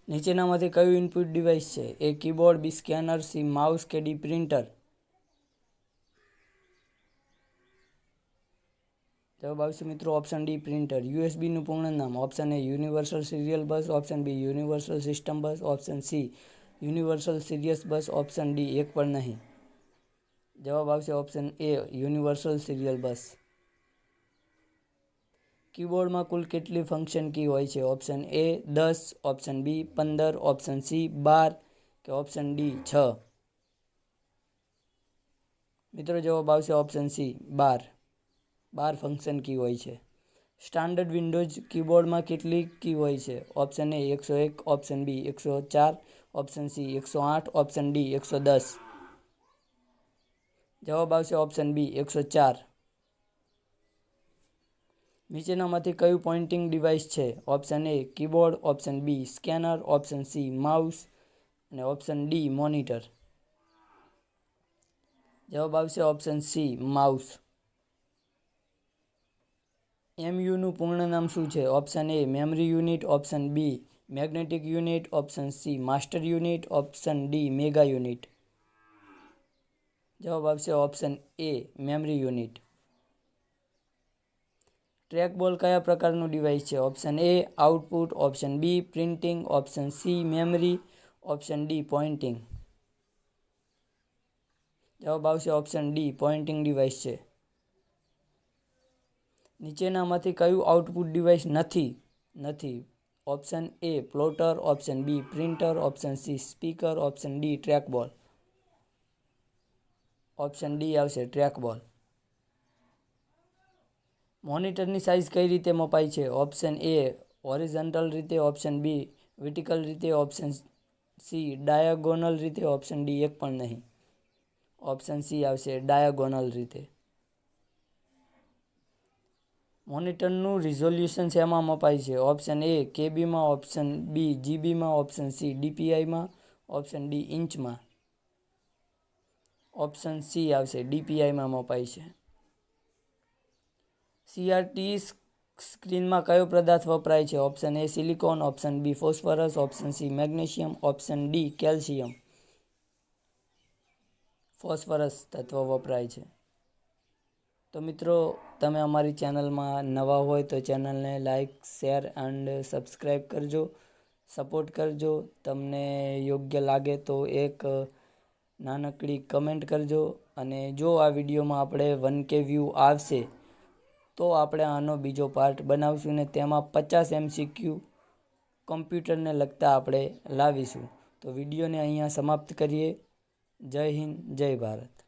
નીચેનામાંથી કયું input device છે? A keyboard, B scanner, C mouse કે ડી પ્રિન્ટર? જવાબ આવશે મિત્રો ઓપ્શન ડી પ્રિન્ટર. યુએસબીનું પૂર્ણ નામ? Option A universal serial bus, option B universal system bus, option C universal serious bus, option D એક પણ નહીં. જવાબ આવશે option A universal serial bus. કીબોર્ડમાં કુલ કેટલી ફંક્શન કી હોય છે? Option A 10, option B 15, option C 12 કે ઓપ્શન ડી 6? મિત્રો જવાબ આવશે ઓપ્શન સી 12 ફંક્શન કી હોય છે. સ્ટાન્ડર્ડ વિન્ડોઝ કીબોર્ડમાં કેટલી કી હોય છે? Option A 101, option B 104, option C 108, option D 110? જવાબ આવશે ઓપ્શન બી 104. નીચેનામાંથી કયું પોઇન્ટિંગ ડિવાઇસ છે? Option A keyboard, option B scanner, option C mouse અને ઓપ્શન ડી મોનિટર? જવાબ આવશે ઓપ્શન સી માઉસ. એમયુનું પૂર્ણ નામ શું છે? Option A memory unit, option B magnetic unit, option C master unit, option D mega unit? જવાબ આવશે option A memory unit. Trackball કયા પ્રકારનું ડિવાઇસ છે? Option A output, option B printing, option C memory, option D pointing? જવાબ આવશે option D pointing device છે. નીચેનામાંથી કયું આઉટપુટ ડિવાઇસ નથી? Option A plotter, option B printer, option C speaker, option D trackball? Option D આવશે trackball. મોનિટરની size કઈ રીતે મપાય છે? ઓપ્શન એ હોરિઝોન્ટલ રીતે, ઓપ્શન બી વર્ટિકલ રીતે, ઓપ્શન સી ડાયાગોનલ રીતે, ઓપ્શન ડી એક પણ નહીં. ઓપ્શન સી આવશે ડાયાગોનલ રીતે. મોનિટરનું રિઝોલ્યુશન શેમાં મપાય છે? ઓપ્શન એ કેબીમાં, ઓપ્શન બી જીબીમાં, ઓપ્શન સી ડીપીઆઈમાં, ઓપ્શન ડી ઇંચમાં? ઓપ્શન સી આવશે ડીપીઆઈમાં મપાય છે. સીઆરટી સ્ક્રીનમાં કયો પદાર્થ વપરાય છે? Option A silicon, option B phosphorus, option C magnesium, option D calcium? Phosphorus તત્વ વપરાય છે. તો મિત્રો તમે અમારી ચેનલમાં નવા હોય તો ચેનલને લાઈક, શેર એન્ડ સબસ્ક્રાઈબ કરજો, સપોર્ટ કરજો. તમને યોગ્ય લાગે તો એક નાનકડી કમેન્ટ કરજો. અને જો આ વિડીયોમાં આપણે 1K વ્યૂ આવશે તો આપણે આનો બીજો પાર્ટ બનાવશું ને તેમાં 50 MCQ કમ્પ્યુટરને લગતા આપણે લાવીશું. તો વિડીયોને અહીંયા સમાપ્ત કરીએ. જય હિન્દ, જય ભારત.